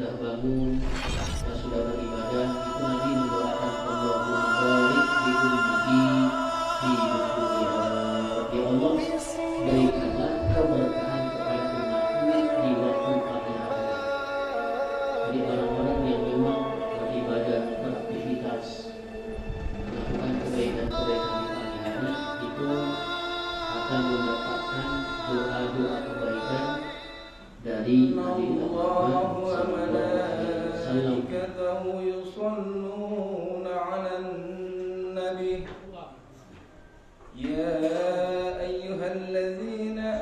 sudah bangun, yang sudah beribadah, itu Nabi mendoakan Allahumma barik di ummati fi dunya. Ya Allah, berikanlah keberkahan kepada umatku di waktu pagi hari. Jadi orang-orang yang memang beribadah, beraktivitas, melakukan kebaikan-kebaikan di pagi hari itu akan mendapatkan doa-doa kebaikan dari Nabi Muhammad sallallahu alaihi wasallam. Yusalluna 'alan nabi ya ayyuhalladzina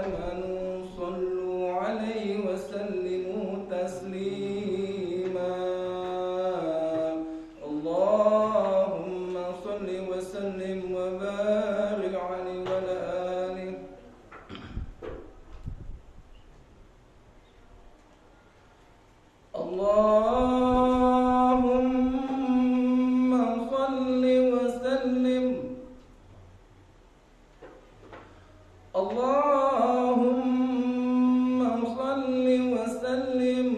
amanu sallu 'alaihi wa sallimu taslima. Allahumma salli wa sallim wa barik 'alaihi wa ala alihi. Allahumma salli wa sallim. Allahumma salli wa sallim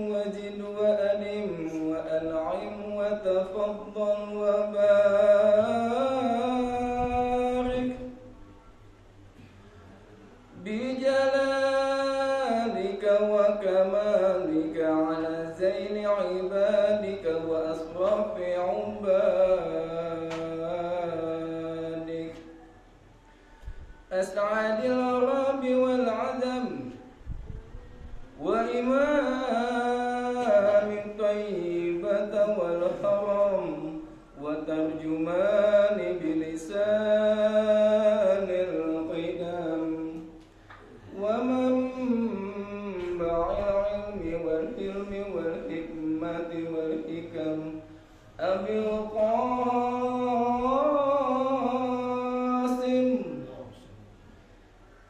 wa zid wa alim wa an'im wa tafaddal wa barik bijalalika wa kamalika ala zaini ibadika wa asrafi ubadik as'adil rabi wal adam wa imamit tayyibata wal haram wa tarjumani bilisanil qidam wa manba'il ilmi wal hilmi wal hikmati wal hikam abil qasim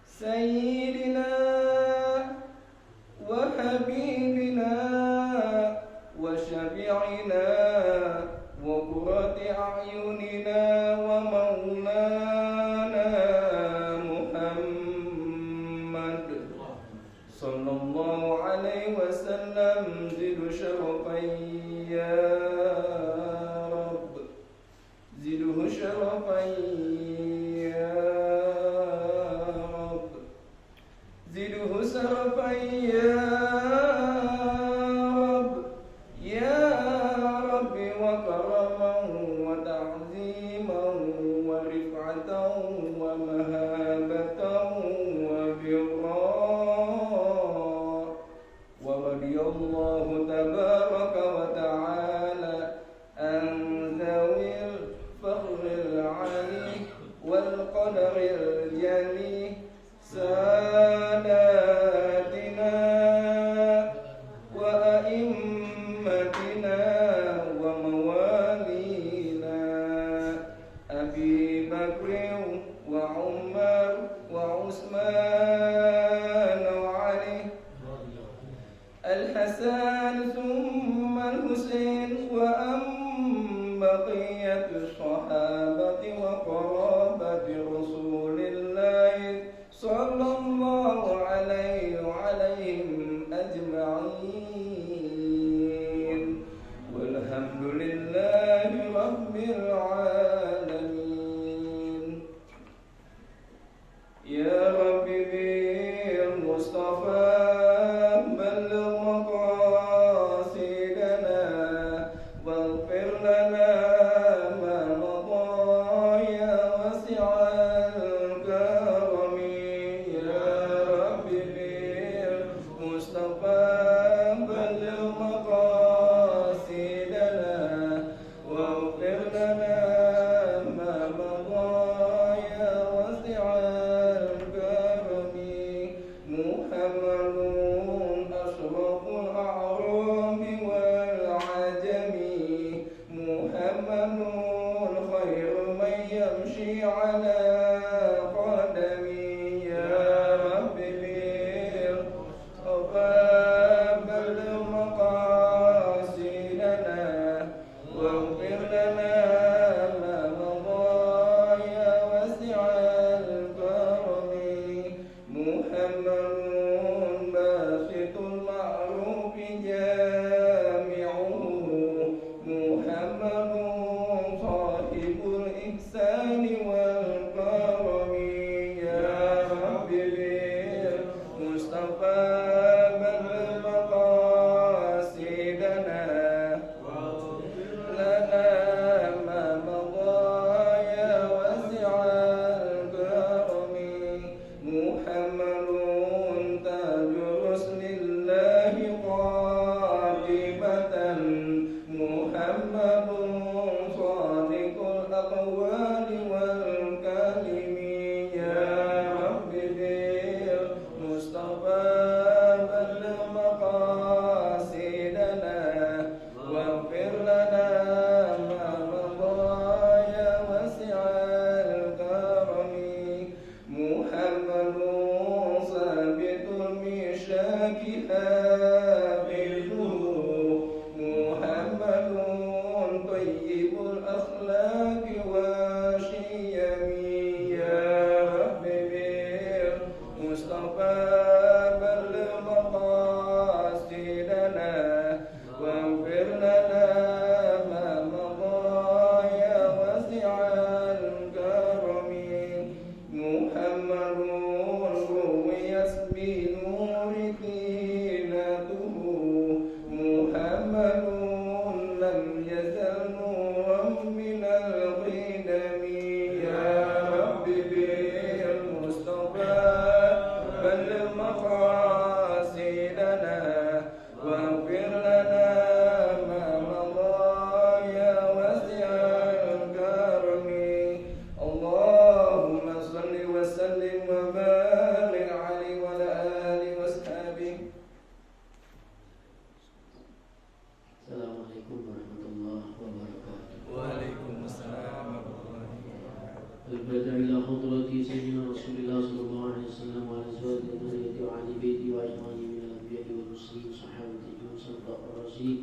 sayyidina wa habibina wa syafi'ina wa qurrati a'yunina wa maulana Muhammad sallallahu alaihi wasallam zidu syarafan ya Rabb ziduhu syarafan ya Rabb ziduhu syarafan ya Rabb ya Rabbi wa karaman wa ta'ziman wa rif'atan wa mahabatan wa birra wa radiyallahu tabaraka wa ta'ala an zawil fakhril ali wal qadaril jali sadatina wa a'immatina wa mawalina Abi Bakr wa Umar wa Utsman wa Ali Al-Hasan thumma Al-Husain wa baqiyatu sahabati wa qarabati Rasulillah sallallahu alaihi wa alaihim ajma'in walhamdulillahi rabbil alamin. Ya Rabbi bil Mustafa balligh maqasidana waghfir lana ma madha ya wasi'al karami ya الراشدين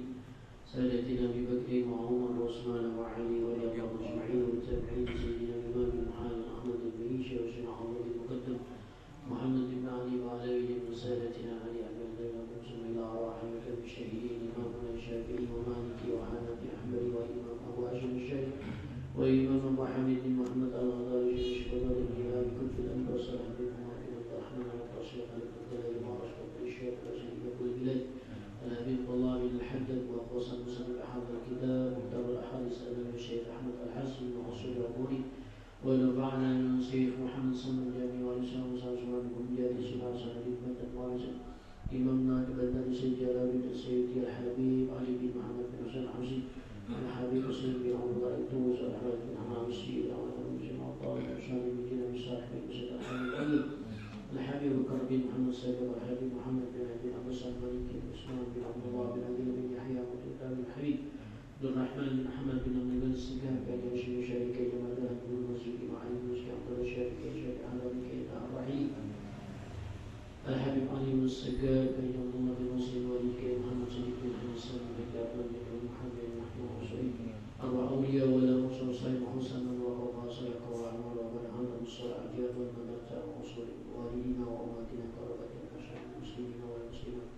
سادتنا أبي بكر وعمر وعثمان وعلي ورضي الله أجمعين والتابعين سيدنا الإمام محمد أحمد بن عيسى وسيدنا محمد المقدم محمد بن علي وعلى من سادتنا علي بن عبد الله ثم إلى أرواح الشهيدين إمامنا الشافعي ومالك وحنفي أحمد وإمام أبو هاشم الشافعي وإمام أبو حميد بن محمد الغزالي الشيخ بدر الهلال كل الأنبياء صالح بن محمد بن عبد الرحمن الرشيد على الدليل وأشرف الشيخ الرشيد كل البلاد الحبيب الله بن الحدد وقوس المسلم بحضر الكتاب مختار الأحاديث أمام الشيخ أحمد الحسن وحصول العبوري ونفعنا من الشيخ محمد صلى الله عليه وسلم وسلم بكم جاري سبع سنة بمدة وارسة إمامنا كبدر سيد جلال بن السيد الحبيب علي بن محمد بن حسن حسين الحبيب سيد بن عبد الله الدوس الحبيب بن حمام السيد وعلى بن عطاء وشان بن جنب صاحب سيد الحبيب الحبيب بكر بن محمد السيد والحبيب محمد بن أبي عباس الملك بن عثمان بن عبد الله بن أبي بن يحيى بن الحبيب عبد الرحمن بن محمد بن عبد الله السكان كان يشير شركة جماعة بن المسجد مع المسجد عبد الله الشركة شركة على بكيت الرحيم الحبيب علي بن السكان كان عبد الله بن مسلم ولكي محمد صديق بن حسن بن جابر بن محمد بن محمود وسعيد أربع أولياء ولا مصر صيب حسنا وأربع صيق وعمر ومن عمر الصلاة جاب والمدرسة وأصول والدينا وأماتنا كربة المشاهد المسلمين والمسلمات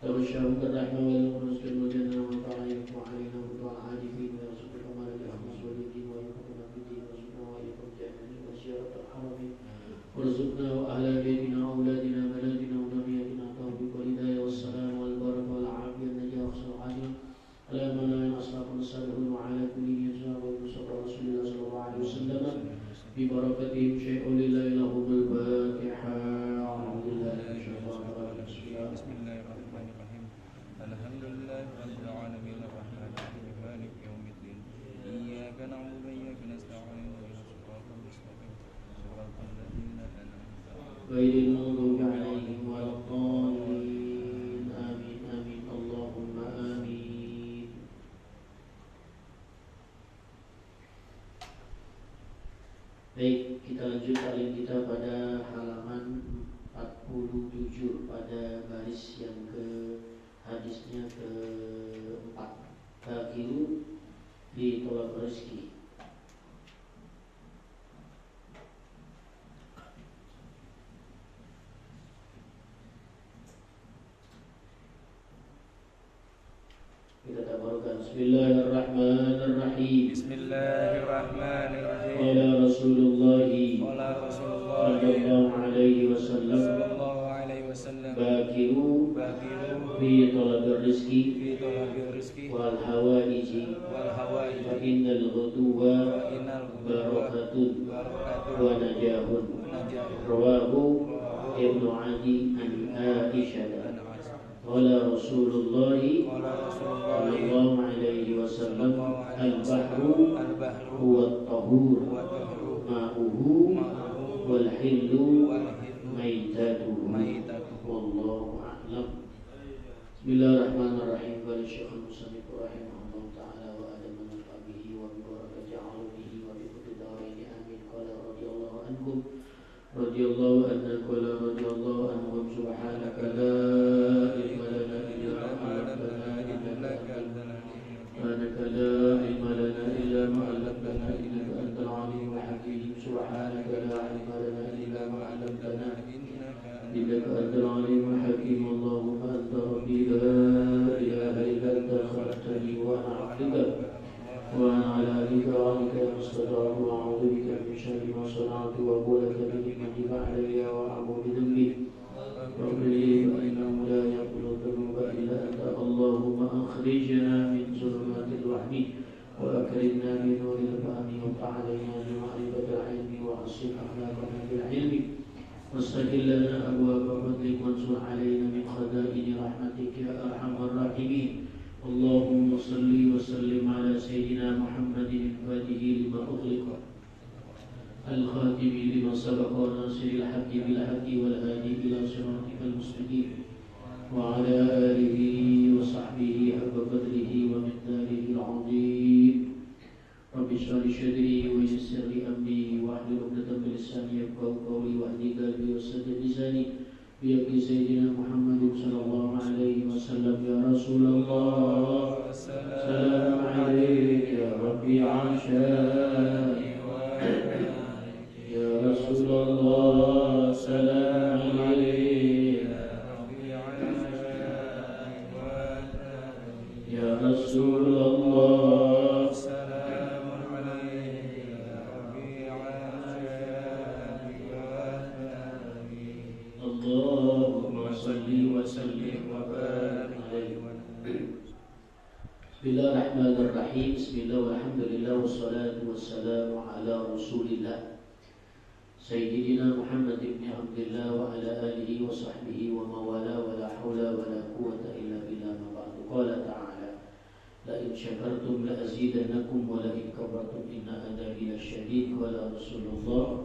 تبشروا بالرحمة والمخلص بالمجنة وطاعيك وعلينا وطاع عارفين ويرزق الأمر بالأخلص والدين ويحكمنا بالدين وارزقنا وإياكم جميعا وزيارة الحرمين وارزقنا وأهل بيتنا وأولادنا بلادنا وذرياتنا التوفيق والهداية والسلام والبركة والعافية النجاة والصلاة على من لا ينصرف الصالحون وعلى كل يسار وينصر رسول الله صلى الله عليه وسلم ببركتهم شيء لله لهم الفاتحة. أعوذ بالله من الشيطان الرجيم. بسم الله الرحمن الرحيم. الحمد لله رب العالمين الرحمن الرحيم مالك يوم الدين إياك نعبد وإياك نستعين اهدنا الصراط المستقيم صراط الذين أنعمت عليهم غير المغضوب عليهم ولا الضالين. آمين آمين اللهم آمين. Baik, kita lanjut taklim kita pada halaman 47 pada baris yang hadisnya ke-4. Bagiru di tolak rezeki. Kita tabarkan. Bismillahirrahmanirrahim. Bismillahirrahmanirrahim. Qala Rasulullah sallallahu alaihi wasallam. Bakiru fi talabir rizki wal hawaiji fa innal ghuduwa barakatun wa najahun. Rawahu Ibnu Adi an Aisyah. Qala Rasulullah sallallahu alaihi wasallam al-bahru huwa at-tahur ma'uhu wal hillu maitatuhu. Wallahu a'lam. Bismillahirrahmanirrahim. Qala Syekhul Musannif rahimahullah ta'ala wa adama nafabihi wa bibarakati alumihi wa biquddarini amin. Qala radiyallahu anhum radiyallahu anna qala radiyallahu anhum subhanaka la ilma lana illa ma 'allamtana innaka la ilma lana illa ma 'allamtana innaka antal 'alimul hakim. Subhanaka la ilma lana illa ma 'allamtana innaka antal 'alimul hakim. Allahumma anta rabbi la ilaha illa anta khalaqtani wa ana 'abduka وأنا على ذكرك مستطاع وأعوذ بك من شر ما صنعت وأقول لك بنعمتك علي وأعوذ بذنبي واغفر لي فإنه لا يغفر الذنوب إلا أنت. اللهم أخرجنا من ظلمات الوهم وأكرمنا بنور الفهم وافتح علينا بمعرفة العلم وحسن أخلاقنا بالعلم واستجل لنا أبواب فضلك وانصر علينا من خزائن رحمتك يا أرحم الراحمين. اللهم صل وسلم على سيدنا محمد الفاتح لما أغلق الخاتم لما سبق وناصر الحق بالحق والهادي إلى صراطك المستقيم وعلى آله وصحبه حق قدره ومقداره العظيم. رب اشرح لي صدري ويسر لي أمري واحلل عقدة من لساني يفقهوا قولي واهد قلبي وسدد لساني بحق سيدنا محمد صلى الله عليه وسلم. وسلم يا رسول الله سلام عليك يا ربي عشاني يا رسول الله سلام عليك يا رسول الله سلام عليك يا ربي اللهم صل وسلم وبارك عليه. Bismillahirrahmanirrahim. Bismillah walhamdulillah wassalatu wassalamu ala rasulillah Sayyidina Muhammad ibn Abdullah wa ala alihi wa sahbihi wa mawala wa la hawla wa la quwwata illa billah ma ba'du. Qala ta'ala la in syakartum la azidannakum wa la in kafartum inna adabi lasyadid. Wa la Rasulullah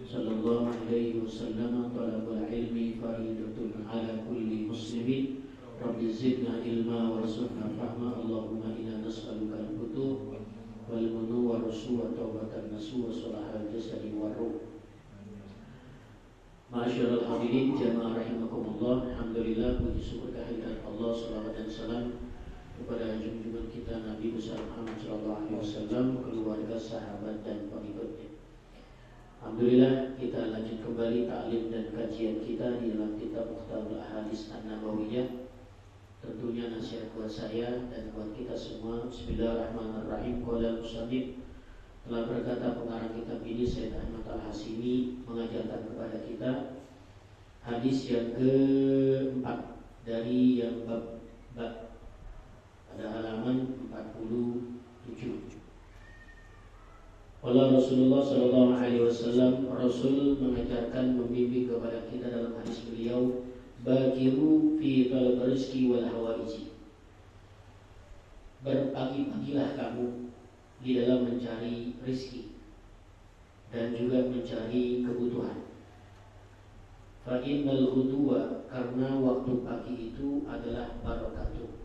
sallallahu alaihi wasallam talabul ilmi faridatun ala kulli muslimin. Rabbi zidna ilma warzuqna fahma. Allahumma inna nas'aluka al-futuh wal munu wa rusu wa taubatan nasu wa salahal jasadi wa ruh. Ma'asyiral hadirin jamaah rahimakumullah. Alhamdulillah, puji syukur kehadirat Allah, salawat dan salam kepada junjungan kita Nabi besar Muhammad sallallahu alaihi wasallam, keluarga, sahabat dan pengikutnya. Alhamdulillah, kita lanjut kembali ta'lim dan kajian kita di dalam kitab Mukhtarul Ahadits An-Nabawiyah. Tentunya nasihat buat saya dan buat kita semua. Bismillahirrahmanirrahim. Qala al-musannif, telah berkata pengarang kitab ini Sayyid Ahmad Al-Hasimi, mengajarkan kepada kita hadis yang keempat dari yang bab pada halaman 47. Qala Rasulullah sallallahu alaihi wasallam, Rasul mengajarkan, membimbing kepada kita dalam hadis beliau, bakiru fi talab rizki wal hawaiji. Berpagi-pagilah kamu di dalam mencari rizki dan juga mencari kebutuhan. Fa innal ghudwa, karena waktu pagi itu adalah barakatuh,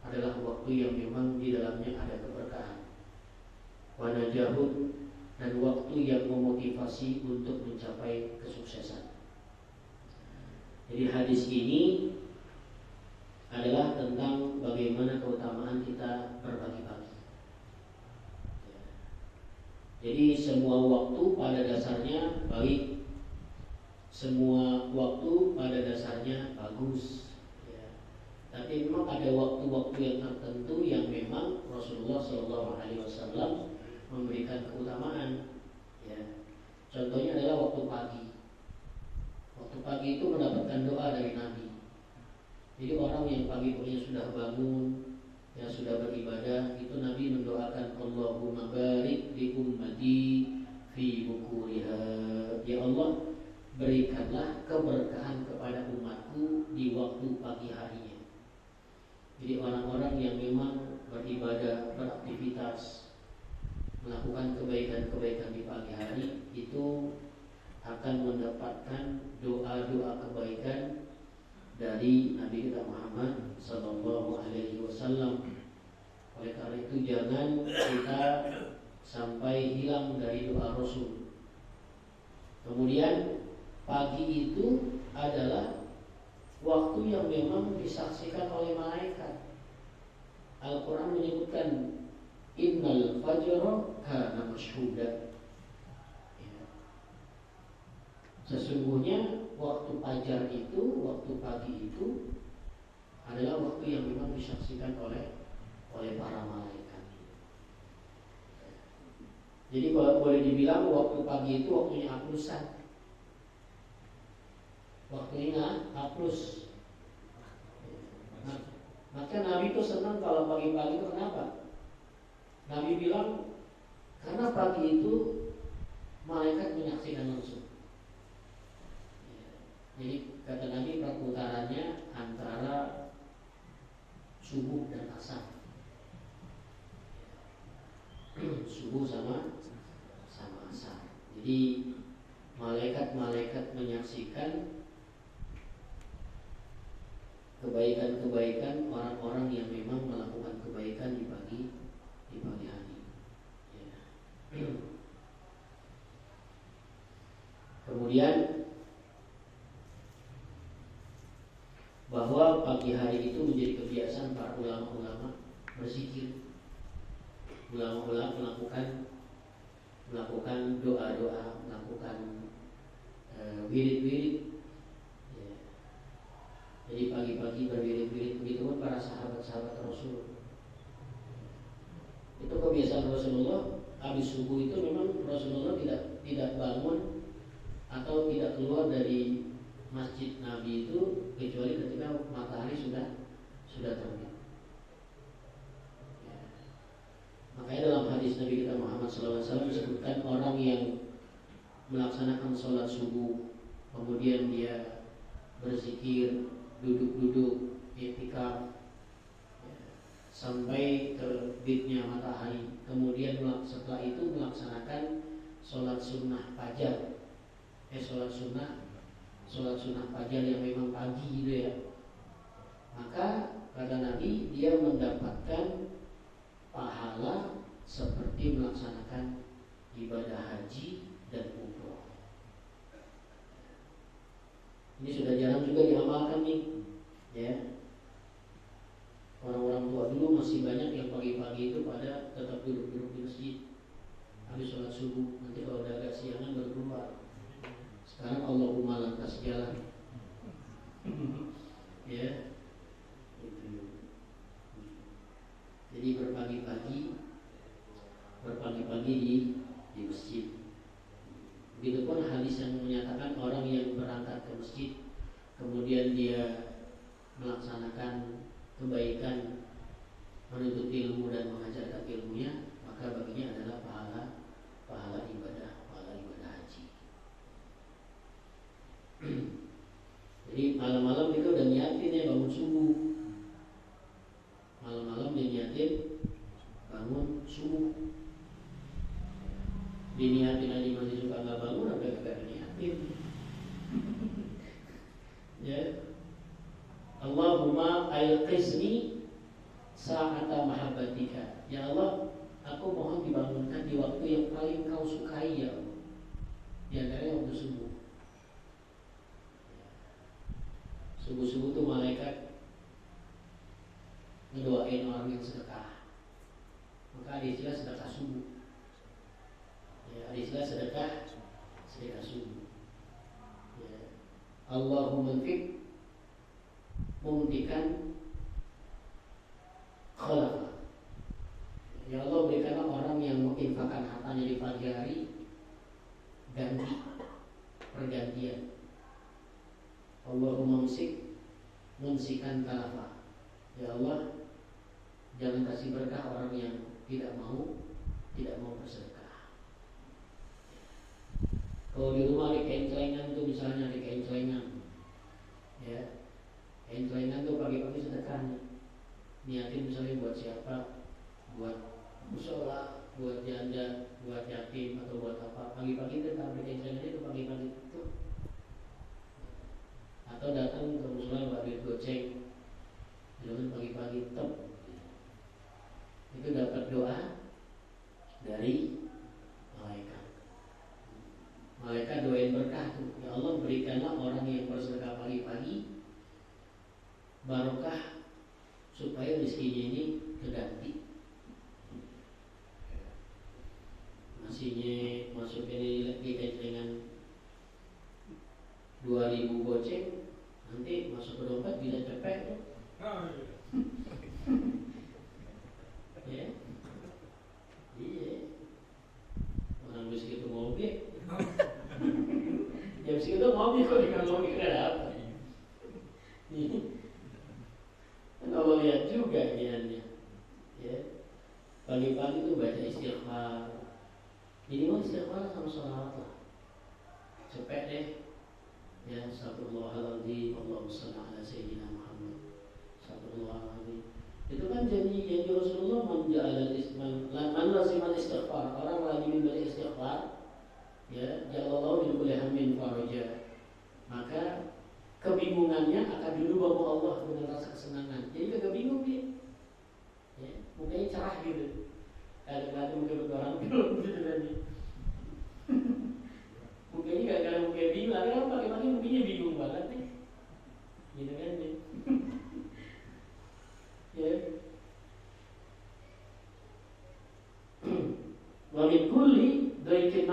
adalah waktu yang memang di dalamnya ada keberkahan. Wa najahun, dan waktu yang memotivasi untuk mencapai kesuksesan. Jadi hadis ini adalah tentang bagaimana keutamaan kita berpagi-pagi. Jadi semua waktu pada dasarnya baik, semua waktu pada dasarnya bagus. Tapi memang ada waktu-waktu yang tertentu yang memang Rasulullah SAW memberikan keutamaan. Contohnya adalah waktu pagi. Waktu pagi itu mendapatkan doa dari Nabi. Jadi orang yang pagi-paginya sudah bangun, yang sudah beribadah, itu Nabi mendoakan, Allahumma barik li ummati fi bukuriha. Ya Allah, berikanlah keberkahan kepada umatku di waktu pagi harinya. Jadi orang-orang yang memang beribadah, beraktivitas, melakukan kebaikan-kebaikan di pagi hari, itu akan mendapatkan doa-doa kebaikan dari Nabi kita Muhammad sallallahu alaihi wasallam. Oleh karena itu jangan kita sampai hilang dari doa Rasul. Kemudian pagi itu adalah waktu yang memang disaksikan oleh malaikat. Al-Quran menyebutkan innal fajra kana mashhuda. Sesungguhnya waktu fajar itu, waktu pagi itu adalah waktu yang memang disaksikan oleh para malaikat. Jadi kalau boleh dibilang waktu pagi itu waktunya aplusan. Waktunya aplus. Maka Nabi itu senang kalau pagi-pagi itu. Kenapa? Nabi bilang karena pagi itu malaikat menyaksikan langsung. Jadi kata Nabi, perputarannya antara subuh dan asar. Subuh sama asar. Jadi malaikat-malaikat menyaksikan kebaikan-kebaikan orang-orang yang memang melakukan kebaikan di pagi hari. Kemudian bahwa pagi hari hari itu menjadi kebiasaan para ulama-ulama berzikir. Ulama-ulama melakukan doa-doa, melakukan wirid-wirid. Ya. Jadi pagi-pagi berwirid-wirid, begitu pun para sahabat-sahabat Rasul. Itu kebiasaan Rasulullah. Habis subuh itu memang Rasulullah tidak bangun atau tidak keluar dari masjid Nabi itu kecuali ketika matahari sudah terbit. Ya. Makanya dalam hadis Nabi kita Muhammad SAW disebutkan orang yang melaksanakan sholat subuh, kemudian dia berzikir, duduk-duduk, i'tikaf, ya, sampai terbitnya matahari. Kemudian setelah itu melaksanakan sholat sunnah fajar, sholat sunnah fajar yang memang pagi gitu ya. Maka kata Nabi, dia mendapatkan pahala seperti melaksanakan ibadah haji dan umroh. Ini sudah jarang juga diamalkan nih, ya. Orang-orang tua dulu masih banyak yang pagi-pagi itu pada tetap duduk-duduk di masjid habis sholat subuh. Nanti kalau udah agak siangan baru keluar. Sekarang Allahumma lantas jalan. Ya, itu. Jadi berpagi-pagi di masjid. Begitupun hadis yang menyatakan orang yang berangkat ke masjid kemudian dia melaksanakan kebaikan, menuntut ilmu dan mengajarkan ilmunya, maka baginya adalah pahala ibadah haji. Jadi malam-malam kita udah niatin ya bangun subuh. Malam-malam dia niatin bangun subuh. Diniatin aja masih suka nggak bangun, apa kagak niatin. Ya. Allahumma ayqizni sa'ata mahabbatika. Ya Allah, aku mohon dibangunkan di waktu yang paling kau sukai ya Allah. Di antaranya waktu subuh. Subuh-subuh tuh malaikat ngedoain orang yang sedekah. Maka ada istilah sedekah subuh. Ya, ada istilah sedekah subuh. Ya. Allahumma fik mumtikan khalafa. Ya Allah, berikanlah orang yang menginfakkan hartanya di pagi hari pergantian. Allahumma mumsikan khalafa. Ya Allah, jangan kasih berkah orang yang tidak mau bersedekah. Kalau di rumah ada kain celengan tuh, misalnya ada kain celengan, ya, kain celengan tuh pagi-pagi sedekah. Niatin misalnya buat siapa, buat musola, buat janda, buat yatim atau buat apa. Pagi-pagi itu tak kain celengan itu pagi-pagi itu. Atau datang ke musola buat duit goceng, jangan pagi-pagi tep. Itu dapat doa dari malaikat. Malaikat doain berkah tuh. Ya Allah, berikanlah orang yang bersedekah pagi-pagi barokah supaya rezekinya ini terganti. Nasinya masukin lagi dengan 2.000 goceng, nanti masuk ke dompet bisa cepet tuh. Ya, iya. Orang beli segitu mobil, jam segitu mobil kok dengan mobil nggak dapat. Kan Allah lihat juga niatnya. Ya, pagi-pagi tuh baca istighfar. Minimal istighfar sama sholawat lah. Cepet deh. Ya, astagfirullahaladzim, Allahumma shalli ala sayyidina Muhammad. Astagfirullahaladzim. Itu kan janji Rasulullah, man lazimal istighfar, orang lazimin beristighfar, ya, jalallahu min kulli hammin faraja. Maka kebingungannya akan dirubah oleh Allah dengan rasa kesenangan. Jadi kagak bingung dia. Ya, mukanya cerah gitu. Kadang-kadang mungkin orang belum gitu tadi. Mukanya kadang-kadang mukanya bingung, kadang pagi-pagi mukanya bingung banget nih. Gitu kan dia.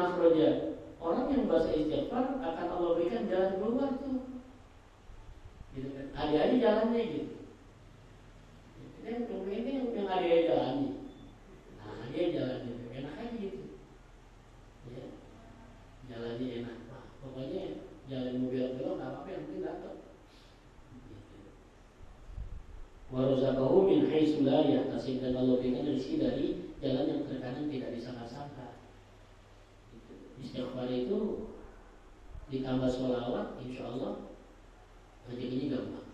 makhraja. Orang yang bahasa istighfar akan Allah berikan jalan keluar tuh. Gitu kan. Ada-ada jalannya gitu. Dan ini yang ada jalannya. Nah, dia jalannya enak aja gitu. Ya. Jalannya enak. Nah, pokoknya jalan mobil belok enggak apa-apa, yang penting dapat. Wa razaqahu min haitsu la yahtasib, dan Allah berikan rezeki dari jalan yang terkadang tidak disangka-sangka. Istighfar itu ditambah sholawat, insya Allah rezekinya gampang.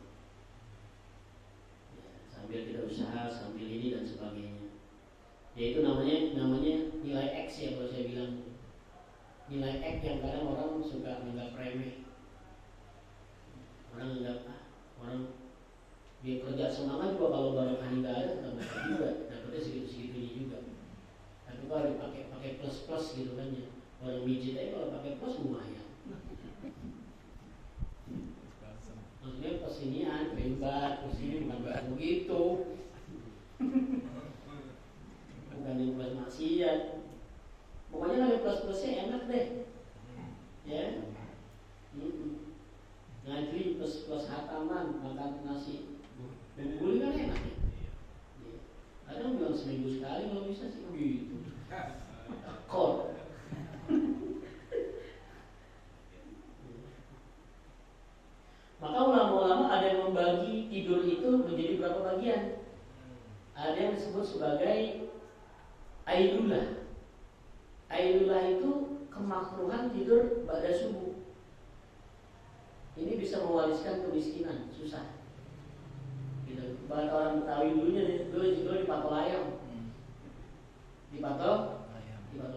Ya, sambil kita usaha, sambil ini dan sebagainya. Ya itu namanya nilai X ya, kalau saya bilang. Nilai X yang kadang orang suka menganggap remeh. Orang anggap orang dia kerja semangat juga, kalau barokah nggak ada tambah juga, dapatnya segitu-segitunya juga. Tapi kalau dipakai plus gitu kan ya, orang mijit aja kalau pakai plus lumayan. Maksudnya persinian, hebat, persini bukan begitu. Bukan yang plus maksiat. Pokoknya kalau plus-plusnya enak deh. Ya. Ngaji plus hataman, makan nasi bubur kan enak ya. Kadang bilang seminggu sekali kalau bisa sih begitu. Kor. Maka ulama-ulama ada yang membagi tidur itu menjadi berapa bagian. Ada yang disebut sebagai ailulah. Ailulah itu kemakruhan tidur pada subuh. Ini bisa mewariskan kemiskinan, susah. Gitu. Bahkan orang Betawi dulu dipatok ayam. Dipatok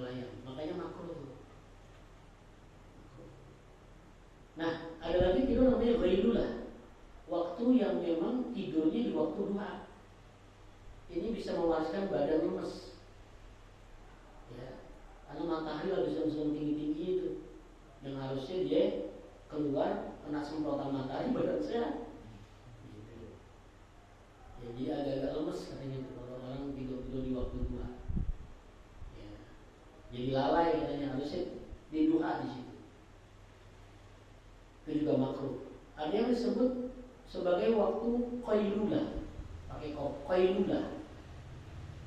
ayam. Makanya makruh. Nah, ada lagi tidur namanya ghailulah. Waktu yang memang tidurnya di waktu duha. Ini bisa mewariskan badan lemes. Ya. Karena matahari lagi sedang tinggi-tinggi itu. Yang harusnya dia keluar kena semprotan matahari badan sehat. Gitu. Jadi agak-agak lemes katanya kalau orang tidur di waktu duha. Ya. Jadi lalai katanya, harusnya di duha di situ. Itu juga makruh. Ada yang disebut sebagai waktu qailulah. Pakai qailulah.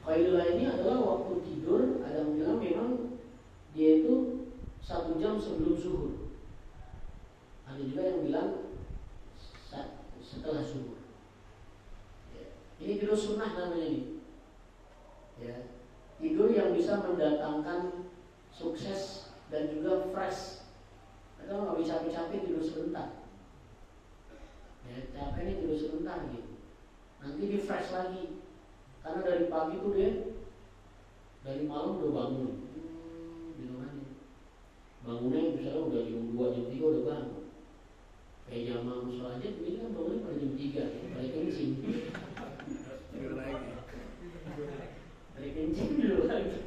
Qailulah ini adalah waktu tidur. Ada yang bilang memang dia itu 1 jam sebelum zuhur. Ada juga yang bilang setelah zuhur. Ya. Ini tidur sunnah namanya ini. Ya. Tidur yang bisa mendatangkan sukses dan juga fresh. Kadang nggak bisa capek-capek tidur sebentar. Ya, capek nih tidur sebentar gitu. Nanti di fresh lagi. Karena dari pagi tuh dia dari malam udah bangun. Gitu kan ya. Bangunnya misalnya udah jam 2, jam 3 udah bangun. Kayak jamaah musola aja ini kan bangunnya pada jam 3 ya. Balik kencing. Tidur lagi. Balik kencing dulu lagi.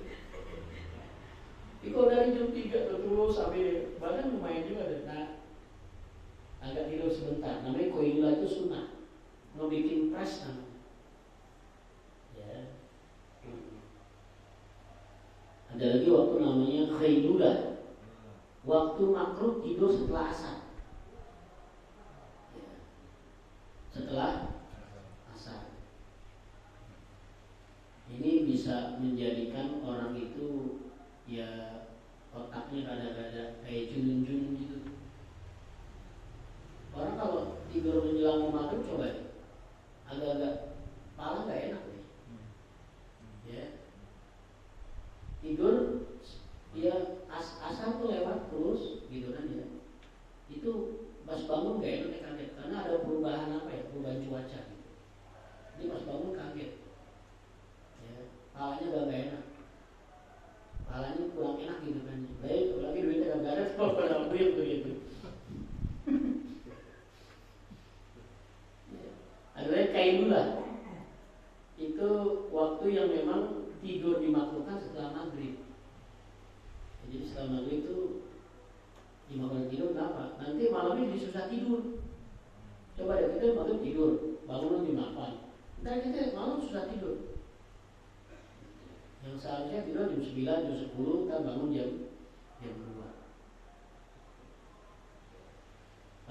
Kalau dari jam 3 terus sampai bahkan lumayan juga deh. Nah, agak tidur sebentar. Namanya qailulah itu sunnah. Ngebikin fresh namanya. Ya. Ada lagi waktu namanya khailulah. Waktu makruh tidur setelah asar. Ya. Setelah asar. Ini bisa menjadikan orang itu ya otaknya kadang-kadang kayak junun-junun gitu. Orang kalau tidur menjelang maghrib coba deh, agak-agak kepala nggak enak deh. Ya, tidur dia asar tuh lewat terus gitu kan ya. Itu pas bangun nggak enak, kaget karena ada perubahan apa ya, perubahan cuaca. Gitu. Jadi pas bangun kaget. Ya, kepalanya nggak enak. Kepalanya kurang enak gitu kan. Baik, apalagi duitnya nggak ada, kalau pada duit begitu. Adalah qailulah. Itu waktu yang memang tidur dimakruhkan setelah maghrib. Jadi setelah maghrib itu dimakan tidur kenapa? Nanti malamnya jadi susah tidur. Coba deh kita maghrib tidur, bangun jam 8. Ntar kita malam susah tidur. Yang seharusnya tidur jam 9, jam 10, kita bangun jam jam 2.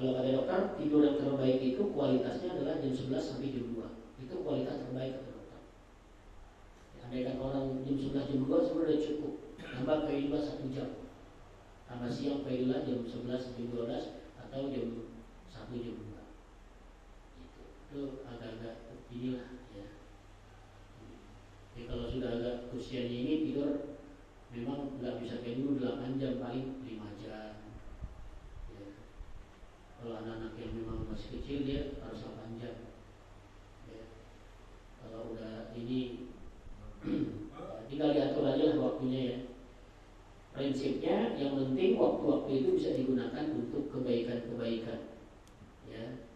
Kalau kata dokter, tidur yang terbaik itu kualitasnya adalah jam 11 sampai jam 2. Itu kualitas terbaik kata dokter. Andaikan orang jam 11 jam 2 sebenarnya cukup. Tambah kailah 1 jam. Tambah siang kailah jam 11 jam 12 atau jam 1 jam 2. Gitu. Itu agak-agak inilah ya. Jadi kalau sudah agak usianya ini tidur memang nggak bisa kayak dulu 8 jam, paling 5 jam. Ya. Kalau anak-anak yang memang masih kecil dia harus 8 jam. Ya. Kalau udah ini tinggal diatur aja lah waktunya ya. Prinsipnya yang penting waktu-waktu itu bisa digunakan untuk kebaikan-kebaikan. Ya.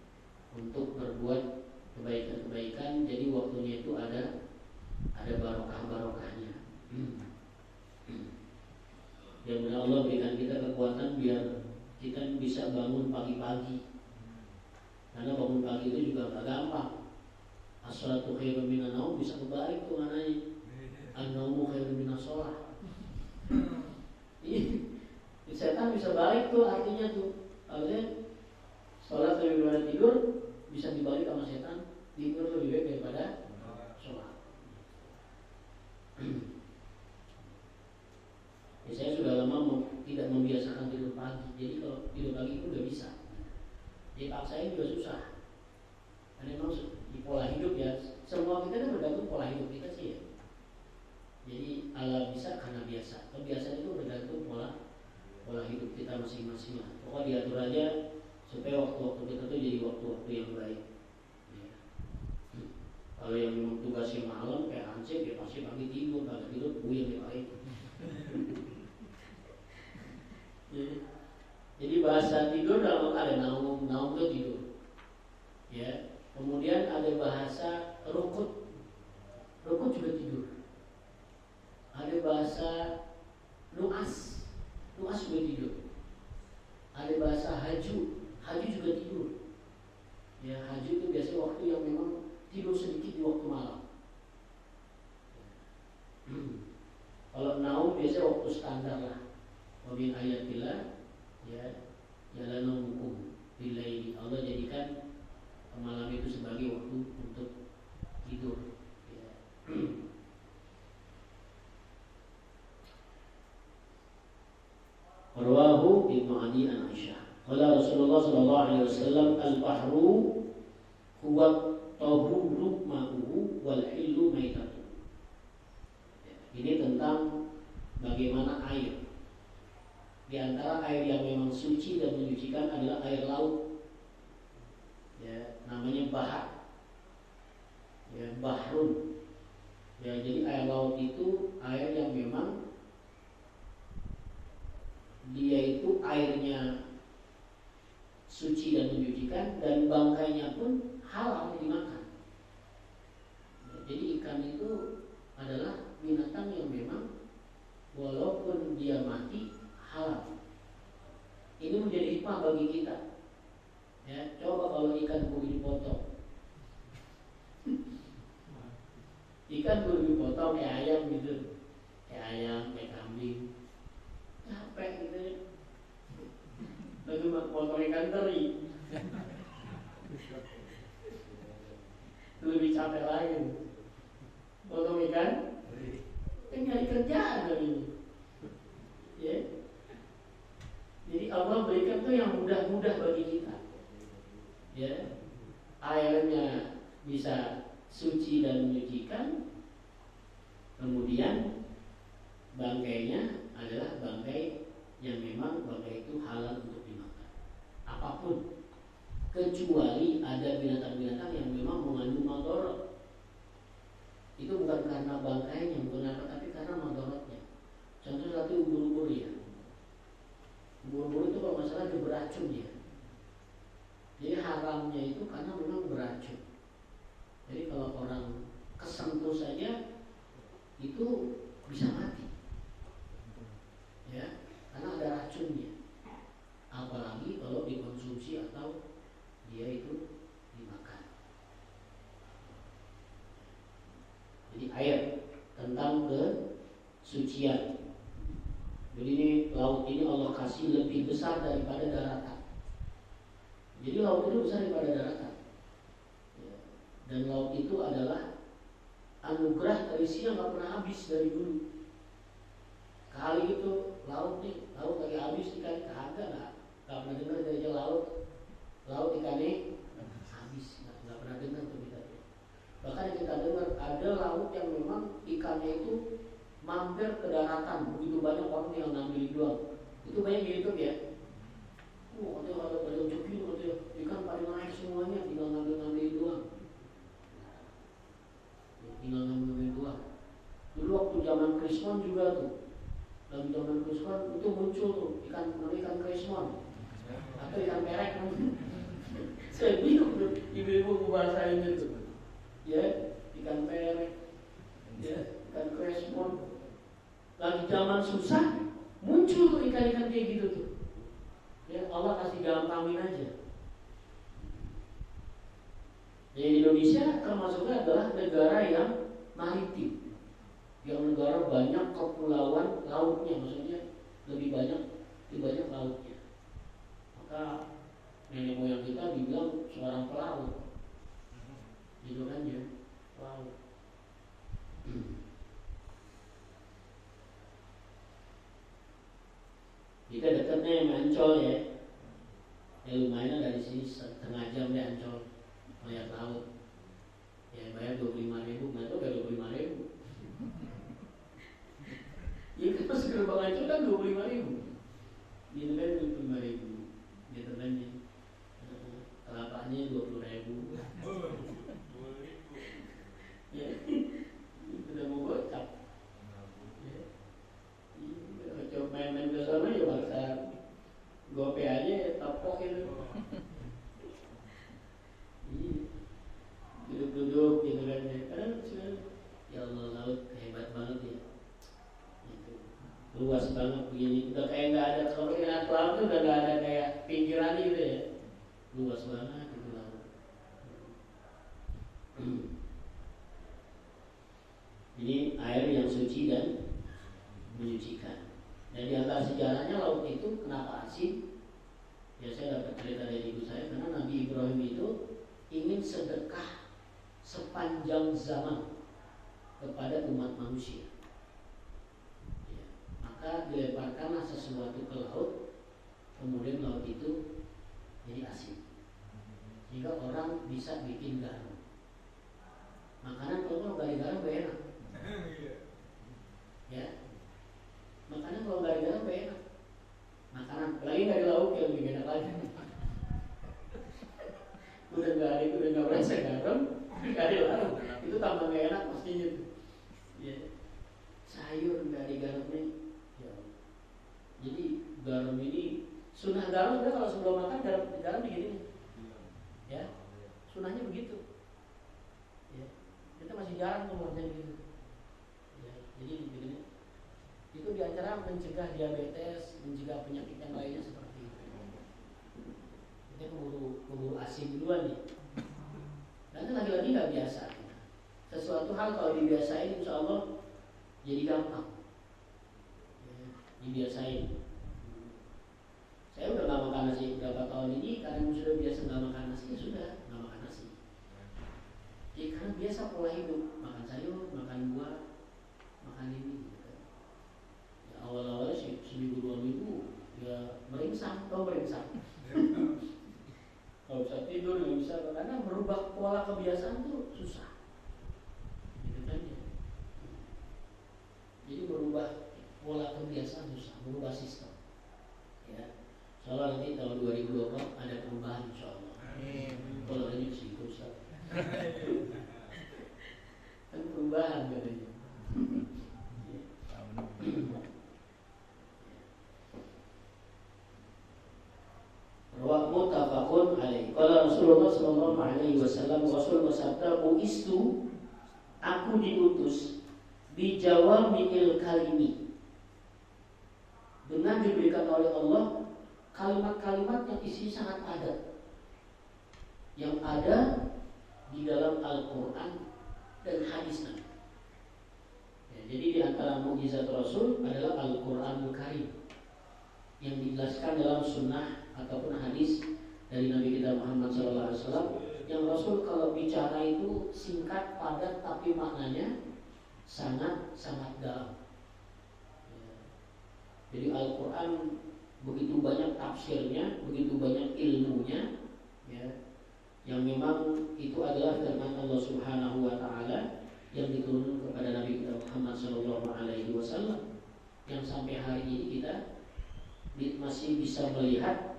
Untuk berbuat kebaikan-kebaikan, jadi waktunya itu ada barokah-barokahnya. Mudah-mudahan Allah berikan kita kekuatan biar kita bisa bangun pagi-pagi. Karena bangun pagi itu juga gak gampang. As-salatu khairun minan naum bisa kebalik tuh anaknya. An-naumu khairun minas shalah. Setan bisa balik tuh artinya tuh. Artinya sholat lebih daripada tidur, bisa dibalik sama setan. Tidur lebih baik daripada sholat. Ya, saya sudah lama tidak membiasakan tidur pagi. Jadi kalau tidur pagi itu udah bisa. Jadi paksain juga susah. Karena memang di pola hidup ya, semua kita kan bergantung pola hidup kita sih ya. Jadi ala bisa karena biasa. Kebiasaan itu bergantung pola hidup kita masing-masing lah. Pokoknya diatur aja supaya waktu-waktu kita tuh jadi waktu-waktu yang baik. Ya. Kalau yang memang tugasnya malam kayak Hansip ya pasti pagi tidur, kalau tidur puyeng ya baik. Jadi bahasa tidur dalam ada naum itu tidur. Ya. Kemudian ada bahasa rukut. Rukut juga tidur. Ada bahasa nuas. Nuas juga tidur. Ada bahasa haju. Haju juga tidur. Ya, haju itu biasanya waktu yang memang tidur sedikit di waktu malam. Kalau naum biasanya waktu standar lah. Wa min ayatillah ya jalan hukum billaili. Allah jadikan malam itu sebagai waktu untuk tidur ya. Rawahu Ibnu Adi an Aisyah. Qala Rasulullah sallallahu alaihi wasallam al-bahru huwa tahuru ma'uhu wal hillu maitatu. Ini tentang bagaimana air. Di antara air yang memang suci dan menyucikan adalah air laut. Ya, namanya bahar. Ya, bahrun. Ya, jadi air laut itu air yang memang dia itu airnya suci dan menyucikan, dan bangkainya pun halal dimakan. Ya, jadi ikan itu adalah binatang yang memang walaupun dia mati halal. Ini menjadi hikmah bagi kita. Ya, coba kalau ikan kudu dipotong. Ikan kudu dipotong kayak ayam gitu. Kayak ayam, kayak kambing. Capek gitu ya. Lalu potong ikan teri. Lebih capek lagi. Potong ikan nyari kerjaan kali ini. Ya. Jadi Allah berikan tuh yang mudah-mudah bagi kita. Ya. Airnya bisa suci dan menyucikan. Kemudian bangkainya adalah bangkai yang memang bangkai itu halal untuk dimakan. Apapun kecuali ada binatang-binatang yang memang mengandung madharat. Itu bukan karena bangkainya, bukan apa, tapi karena madharatnya. Contoh satu ubur-ubur ya. Ubur-ubur itu kalau masalah dia beracun ya. Jadi haramnya itu karena memang beracun. Jadi kalau orang kesentuh saja itu bisa mati. Ya, karena ada racunnya. Apalagi kalau dikonsumsi atau dia itu dimakan. Jadi ayat tentang kesucian. Jadi ini laut ini Allah kasih lebih besar daripada daratan. Jadi laut itu besar daripada daratan. Ya. Dan laut itu adalah anugerah dari siang nggak pernah habis dari dulu. Kali itu laut lagi habis ikan kagak nggak pernah dengar dari laut ikannya habis nggak pernah dengar tuh kita. Bahkan kita dengar ada laut yang memang ikannya itu mampir ke daratan, begitu banyak orang yang ngambil doang. Itu banyak di YouTube ya. Katanya ada rezeki, katanya ikan pada naik semuanya, tinggal ngambil doang. Dulu waktu zaman Krismon juga tuh, dalam zaman Krismon itu muncul tuh ikan Krismon atau ikan perek. Saya bingung tuh ibu-ibu bahasain itu. Ya, ikan perek, ya, ikan Krismon. Lagi zaman susah muncul tuh ikan-ikan kayak gitu tuh. Ya, Allah kasih gampangin aja. Ya, Indonesia termasuknya adalah negara yang maritim, yang negara banyak kepulauan lautnya, maksudnya lebih banyak lautnya. Maka nenek moyang kita dibilang seorang pelaut, gitu kan ya, pelaut. Kita dekatnya yang Ancol ya. Ya lumayan dari sini setengah jam di Ancol melihat laut. Ya bayar 25.000, nggak tahu bayar 25.000. Ya kan pas gerbang Ancol kan 25.000. Gitu kan 25.000. Gitu kan ya. Kelapanya 20.000. Ya, udah mau gocap. Coba main-main ke sana ya bangsa gope aja tapok itu. Duduk-duduk gitu kan ya. Karena ya Allah laut hebat banget ya. Itu luas banget begini. Udah kayak nggak ada, kalau ingat laut tuh udah nggak ada kayak pinggiran gitu ya. Luas banget itu laut. Ini air yang suci dan menyucikan. Dan di antara sejarahnya laut itu kenapa asin? Ya saya dapat cerita dari ibu saya karena Nabi Ibrahim itu ingin sedekah sepanjang zaman kepada umat manusia. Ya, maka dilemparkanlah sesuatu ke laut, kemudian laut itu jadi asin, sehingga orang bisa bikin garam. Makanan kalau nggak garam gak enak. Ya. Makanan kalau nggak ada garam gak enak. Makanan lagi dari lauk yang lebih enak lagi. Udah nggak berasa garam, nggak ada garam, itu tambah nggak enak pastinya. Ya. Sayur nggak ada garamnya. Ya. Jadi garam ini sunah garam sebenarnya kalau sebelum makan garam begini. Ya, sunahnya begitu. Ya. Kita masih jarang tuh makannya gitu. Ya. Jadi begini. Itu diantara mencegah diabetes, mencegah penyakit yang lainnya seperti itu. Kita keburu asin duluan nih. Dan lagi-lagi nggak biasa. Sesuatu hal kalau dibiasain, insya Allah jadi gampang. Ya, dibiasain. Saya udah nggak makan nasi beberapa tahun ini karena sudah biasa nggak makan nasi, ya sudah nggak makan nasi. Ya karena biasa pola hidup, makan sayur, makan buah, makan ini. Awal-awalnya sih seminggu 2 minggu ya meringsang. Kalau bisa tidur nggak bisa, karena merubah pola kebiasaan tuh susah. Gitu kan ya. Jadi merubah pola kebiasaan susah, merubah sistem. Ya. Soalnya nanti tahun 2024 ada perubahan insya Allah. Kalau ini sih Ustaz. Kan perubahan katanya. Muttafaqun alaih. Qala Rasulullah sallallahu alaihi wasallam, Rasul bersabda, "Buistu, aku diutus bi jawami'il kalimi." Dengan diberikan oleh Allah kalimat-kalimat yang isinya sangat padat, yang ada di dalam Al-Quran dan hadis Nabi. Ya, jadi di antara mukjizat Rasul adalah Al-Quranul Karim. yang dijelaskan dalam sunnah ataupun hadis dari Nabi kita Muhammad SAW, yang Rasul kalau bicara itu singkat, padat, tapi maknanya sangat dalam. Jadi Al-Quran begitu banyak tafsirnya, begitu banyak ilmunya, ya, yang memang itu adalah firman Allah Subhanahu wa Ta'ala yang diturunkan kepada Nabi kita Muhammad SAW, yang sampai hari ini kita masih bisa melihat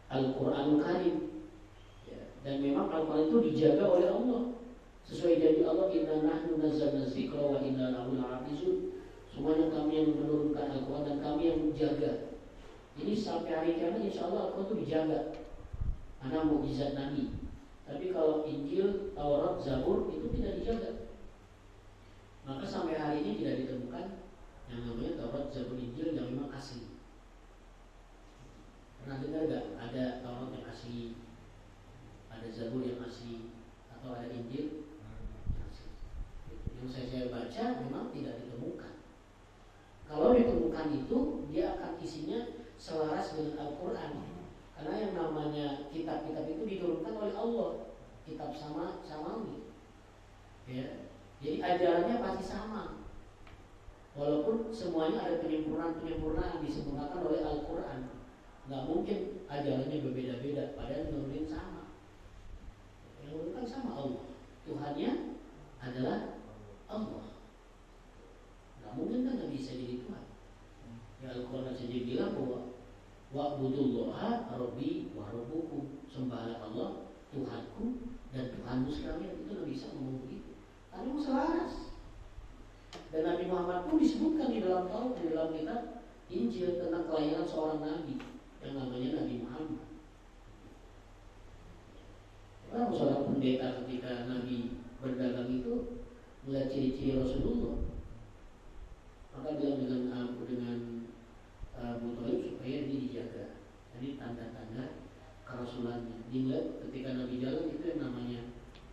Al-Quranul Karim, ya. Dan memang Al-Quran itu dijaga oleh Allah sesuai janji Allah, inna nahnu nazzalna dzikra wa inna lahu lahafizun. Semuanya kami yang menurunkan Al-Quran dan kami yang menjaga. Ini sampai hari kiamat insya Allah Al-Quran itu dijaga, karena mukjizat Nabi. Tapi kalau Injil, Taurat, Zabur itu tidak dijaga. Maka sampai hari ini tidak ditemukan yang namanya Taurat, Zabur, Injil yang memang asli. Pernah dengar gak ada Taurat yang asli, ada Zabur yang asli, atau ada Injil yang asli? Yang saya baca memang tidak ditemukan. Kalau ditemukan itu, dia akan isinya selaras dengan Al-Quran. Karena yang namanya kitab-kitab itu diturunkan oleh Allah, kitab samawi, ya. Jadi ajarannya pasti sama, walaupun semuanya ada penyempurnaan disempurnakan oleh Al-Quran. Nggak mungkin ajarannya berbeda-beda, padahal nurunin sama. Yang menurunkan sama Allah, Tuhannya adalah Allah. Nggak mungkin kan nggak bisa jadi Tuhan. Ya Al-Quran saja bilang bahwa wa'budullaha rabbi wa rabbukum, sembahlah Allah Tuhanku dan Tuhanmu sekalian. Itu nggak bisa ngomong begitu, karena selaras. Dan Nabi Muhammad pun disebutkan di dalam Taurat, di dalam kitab Injil tentang kelahiran seorang nabi yang namanya Nabi Muhammad. Orang seorang pendeta ketika Nabi berdagang itu melihat ciri-ciri Rasulullah, maka bilang dengan Abu Thalib supaya ini dijaga. Jadi tanda-tanda kerasulannya. Dilihat ketika Nabi jalan itu yang namanya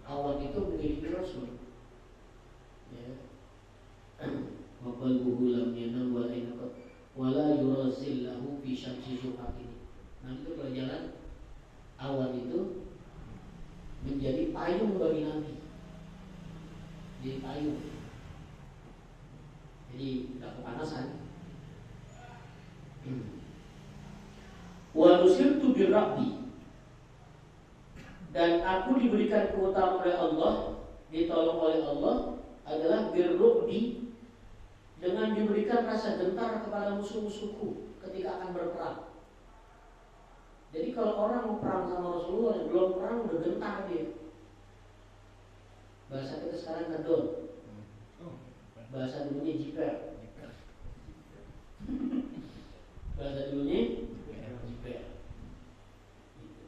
awan itu menjadi Rasul. Ya. Waqalbuhu lam yanam wa inaqat wala yurazil lahu fi syamsi syuqaqini. Nabi itu berjalan, awan itu menjadi payung bagi Nabi. Jadi payung. Jadi tidak kepanasan. Wa nusirtu birabbi, dan aku diberikan keutamaan oleh Allah, ditolong oleh Allah adalah birrubbi, dengan diberikan rasa gentar kepada musuh-musuhku ketika akan berperang. Jadi kalau orang mau perang sama Rasulullah yang belum perang udah gentar dia. Bahasa kita sekarang kedon, bahasa dulunya jiper. Bahasa dulunya jiper.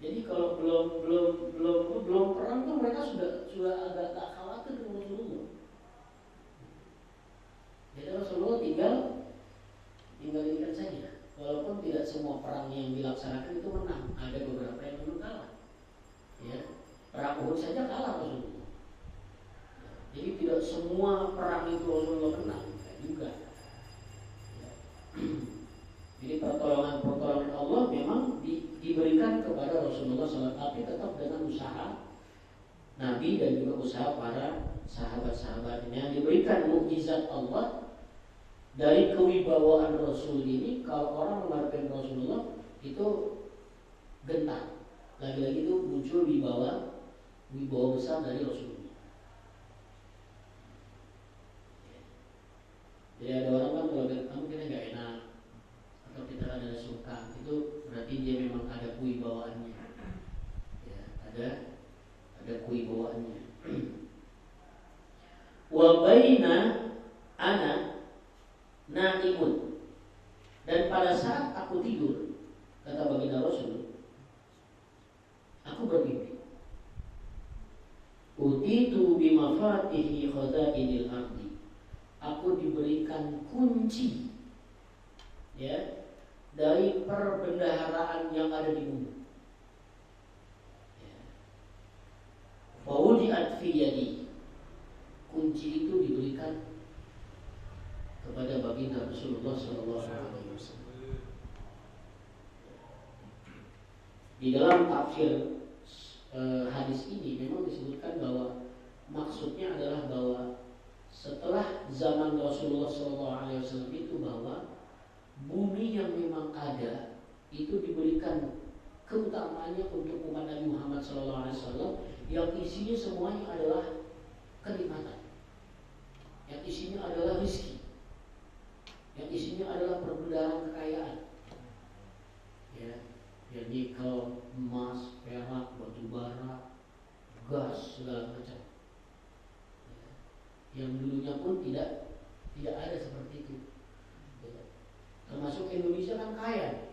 Jadi kalau belum perang tuh mereka sudah agak tak khawatir dengan Rasulullah. Jadi Rasulullah tinggal ikan saja. Walaupun tidak semua perang yang dilaksanakan itu menang, ada beberapa yang memang kalah. Ya, perang Uhud saja kalah Rasulullah. Jadi tidak semua perang itu Rasulullah menang, juga. Ya. Jadi pertolongan Allah memang diberikan kepada Rasulullah SAW, tapi tetap dengan usaha Nabi dan juga usaha para sahabat-sahabatnya. Diberikan mukjizat Allah dari kewibawaan Rasul ini. Kalau orang mengartikan Rasulullah itu gentar, lagi-lagi itu muncul wibawa besar dari Rasulullah. Jadi ada orang kan kalau kamu kita nggak enak atau kita ada suka, itu berarti dia memang ada kewibawaannya. Ya, ada kewibawaannya. Wa baina ana na'imun, dan pada saat aku tidur, kata baginda Rasul, aku bermimpi. Utitu bimafatihi khaza'inil ardi, aku diberikan kunci, ya, dari perbendaharaan yang ada di bumi. Fawudi'at fi yadi, kunci itu diberikan kepada baginda Rasulullah SAW. Di dalam tafsir hadis ini memang disebutkan bahwa maksudnya adalah bahwa setelah zaman Rasulullah SAW itu bahwa bumi yang memang ada itu diberikan keutamaannya untuk umat Nabi Muhammad SAW yang isinya semuanya adalah kenikmatan, yang isinya adalah rezeki, yang isinya adalah perbendaharaan kekayaan, ya nikel, emas, perak, batu bara, gas, segala macam. Yang dulunya pun tidak ada seperti itu. Termasuk Indonesia kan kaya,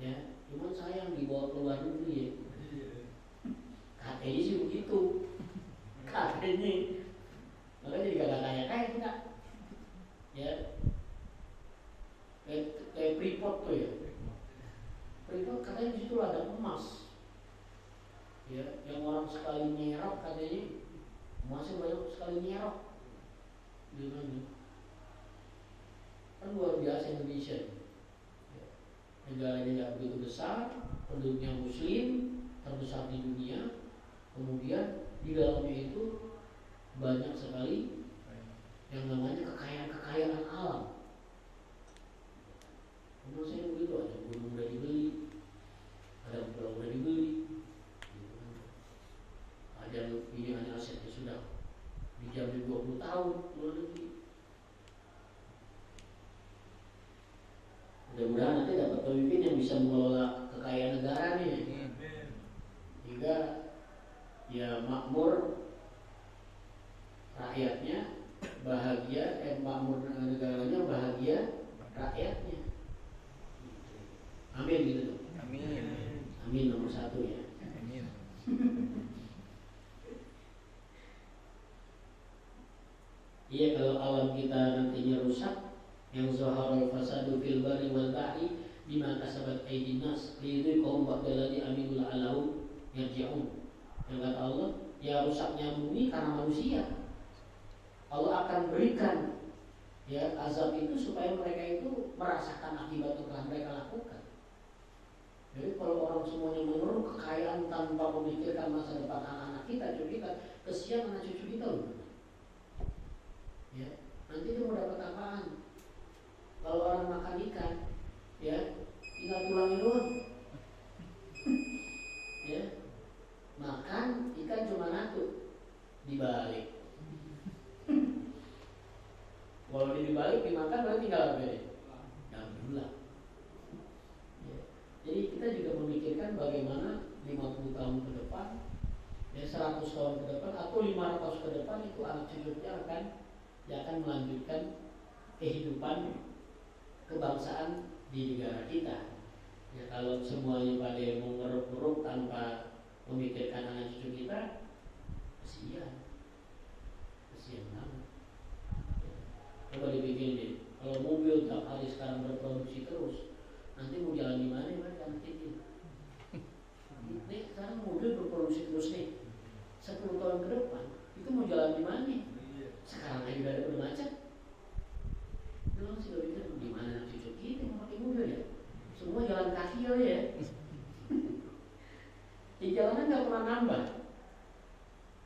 ya. Cuman sayang dibawa ke luar negeri ya. Katanya sih begitu, katanya. Makanya jadi kagak kaya kita, ya. Kayak Freeport tuh ya. Freeport katanya di situ ada emas, ya. Yang orang sekali nyerap katanya emasnya banyak sekali nyerap, gimana? Kan luar biasa Indonesia. Negaranya tidak begitu besar, penduduknya muslim, terbesar di dunia. Kemudian di dalamnya itu banyak sekali yang namanya kekayaan alam. Menurut saya begitu, ada gunung udah dibeli, ada pulau udah dibeli, ada ini hanya asetnya sudah dijamin 20 tahun luar negeri. Mudah-mudahan nanti dapat pemimpin yang bisa mengelola kekayaan negara nih, hingga ya makmur rakyatnya, bahagia, makmur negaranya, bahagia rakyatnya. Amin gitu. Amin nomor 1 ya. Amin. Iya, kalau alam kita nantinya rusak, yang zaharul fasadu fil barri wal bahri bima kasabat aydin nas liyudhiqahum ba'dalladzi amilu la'allahum yarji'un. Yang kata Allah, ya rusaknya bumi karena manusia. Allah akan berikan ya azab itu supaya mereka itu merasakan akibat yang telah mereka lakukan. Jadi kalau orang semuanya mengeluh kekayaan tanpa memikirkan masa depan anak-anak kita, cucu kita, kesian anak cucu kita loh. Ya, nanti dia mau dapat apaan? Kalau orang makan ikan, ya tinggal tulangnya doang. Ya, makan ikan cuma satu, dibalik. Kalau dibalik dimakan berarti tinggal apa ya? Dalam gula. Ya. Jadi kita juga memikirkan bagaimana 50 tahun ke depan, ya 100 tahun ke depan atau 500 ke depan itu anak cucunya akan melanjutkan kehidupan kebangsaan di negara kita. Ya, kalau semuanya pada mengeruk-geruk tanpa memikirkan anak cucu kita, kesian banget. Ya. Coba dibikin deh, kalau mobil tiap hari sekarang berproduksi terus, nanti mau jalan di mana mereka nanti ini? Nih sekarang mobil berproduksi terus nih, 10 tahun ke depan itu mau jalan di mana? Sekarang aja udah ada bermacet. Bilang sih udah bisa di mana cucu kita mau pakai mobil ya? Semua jalan kaki ya. Di jalanan nggak pernah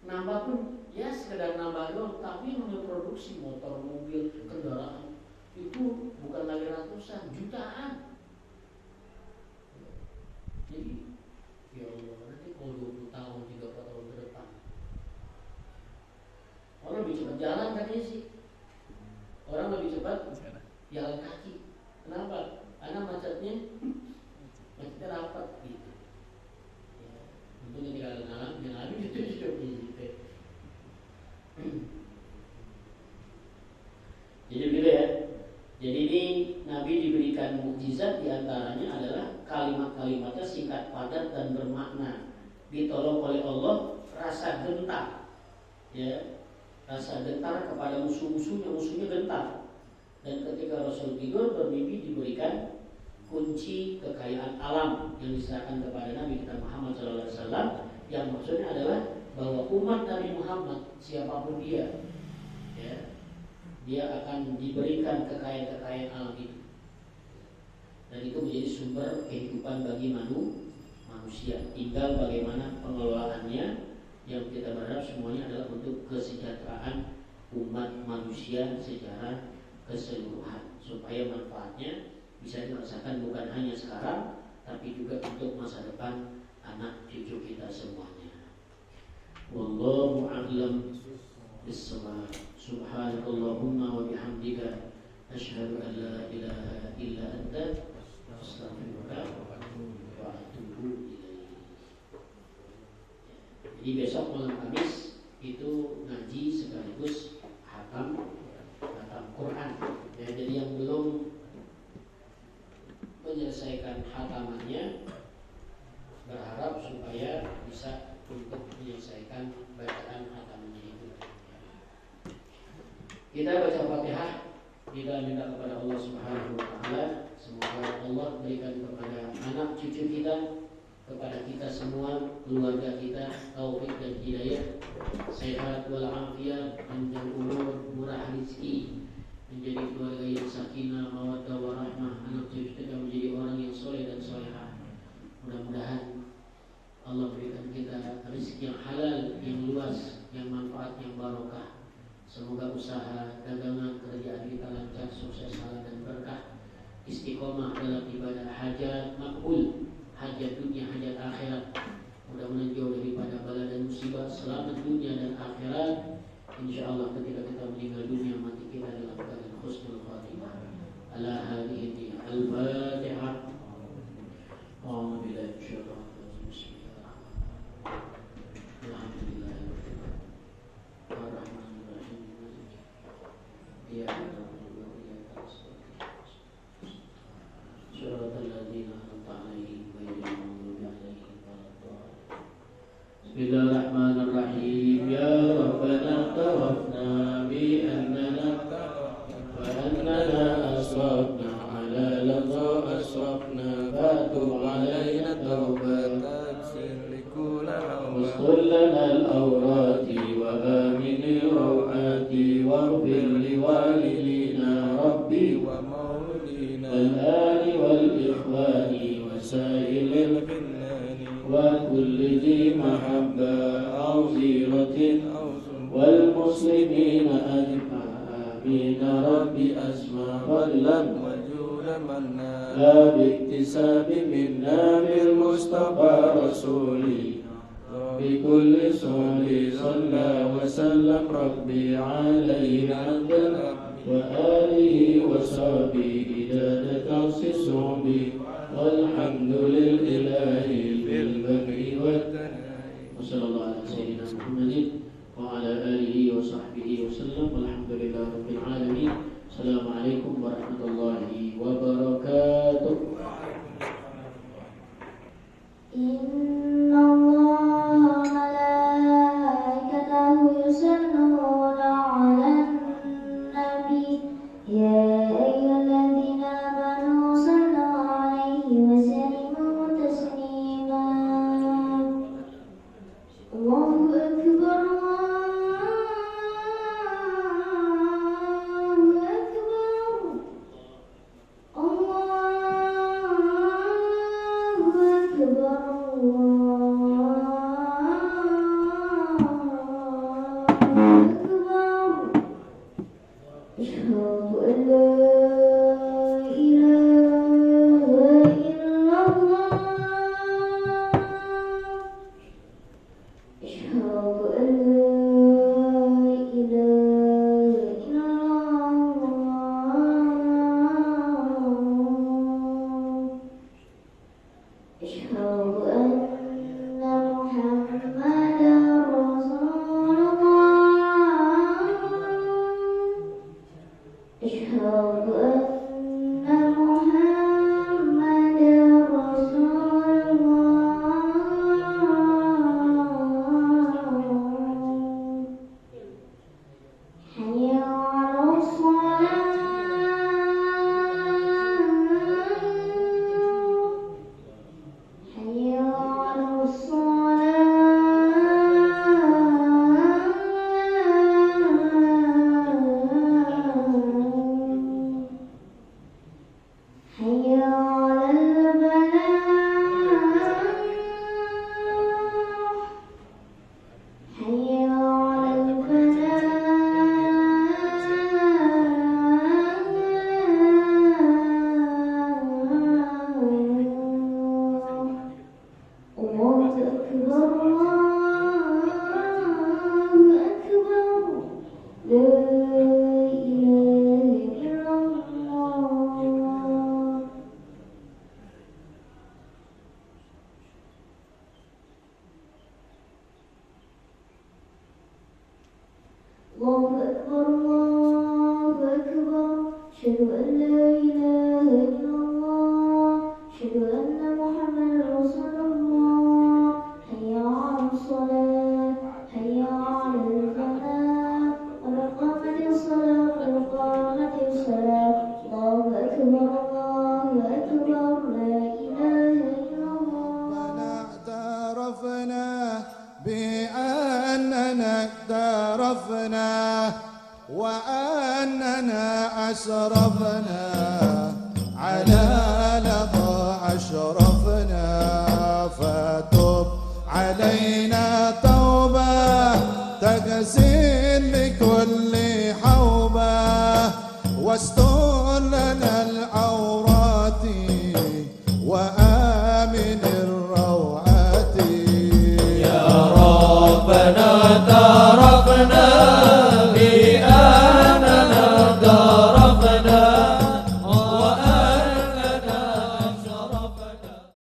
nambah pun ya sekedar nambah doang, tapi memproduksi motor, mobil, kendaraan itu bukan lagi ratusan, jutaan. Jadi ya Allah, nanti kalau 20 tahun, 30 tahun ke depan orang lebih cepat jalan katanya sih. Orang lebih cepat jalan kaki. Kenapa? Karena macetnya rapat gitu. Ya, tentunya di kalangan yang ada gitu. Jadi begitu ya. Jadi ini Nabi diberikan mukjizat, diantaranya adalah kalimat-kalimatnya singkat, padat dan bermakna. Ditolong oleh Allah, rasa gentar, ya, rasa gentar kepada musuhnya gentar. Dan ketika Rasul tidur bermimpi diberikan kunci kekayaan alam yang diserahkan kepada Nabi kita Muhammad SAW, yang maksudnya adalah bahwa umat Nabi Muhammad siapapun dia, ya, dia akan diberikan kekayaan alam itu, dan itu menjadi sumber kehidupan bagi manusia. Tinggal bagaimana pengelolaannya, yang kita berharap semuanya adalah untuk kesejahteraan umat manusia secara keseluruhan, supaya manfaatnya bisa dirasakan bukan hanya sekarang, tapi juga untuk masa depan anak cucu kita semuanya. Wallahu a'lam bissawab. Subhanakallahumma wa bihamdika asyhadu an la ilaha illa anta astaghfiruka wa atubu ilaik. Jadi besok malam Kamis itu ngaji sekaligus hatam Quran. Ya, jadi yang belum menyelesaikan hatamannya berharap supaya bisa untuk menyelesaikan bacaan hatamannya itu. Kita baca Fatihah, kita minta kepada Allah Subhanahu wa taala, semoga Allah berikan kepada anak cucu kita, kepada kita semua, keluarga kita, taufik dan hidayah, sehat walafiat, panjang umur, murah rezeki, menjadi keluarga yang sakinah, mawaddah warahmah, anak cucu kita menjadi orang yang soleh dan solehah. Mudah-mudahan Allah berikan kita rezeki yang halal, yang luas, yang manfaat, yang barokah. Semoga usaha, dagangan, kerjaan kita lancar, sukses, halal dan berkah. Istiqomah dalam ibadah, hajat makbul, hajat dunia, hajat akhirat. Mudah-mudahan jauh daripada bala dan musibah, selamat dunia dan akhirat. InsyaAllah ketika kita meninggal dunia, mati kita dalam keadaan husnul khatimah. Ala hadhihi al-Fatihah. A'udzu billahi minasyaitonir rajim. Bismillahirrahmanirrahim. Alhamdulillahirabbil alamin. Iyyaka na'budu wa iyyaka nasta'in. Shiratal ladzina an'amta 'alaihim ghairil maghdubi 'alaihim waladdallin. Bismillahirrahmanirrahim. Ya Rabbana tawafna bi annana wa annana asrafna 'ala ladha asrafna fatub 'alaina tawbatan واغفر لنا الأورات وآمن الروعات واغفر لوالدينا ربي ومولينا والآل والإخوان وسائر الفنان وكل ذي محبة أو زيرة والمسلمين أجمعين ربي أسمع فضلا وجود منا لا باكتساب منا بالمصطفى رسولي بكل صلي صلى وسلم ربي عليه عبدا وآله وصحبه إذا تخصص بي والحمد لله بالبر والثناء وصلى الله على سيدنا محمد وعلى آله وصحبه وسلم والحمد لله رب العالمين. السلام عليكم ورحمة الله وبركاته. Allah وأننا أسرفنا على لظى أشرفنا فتب علينا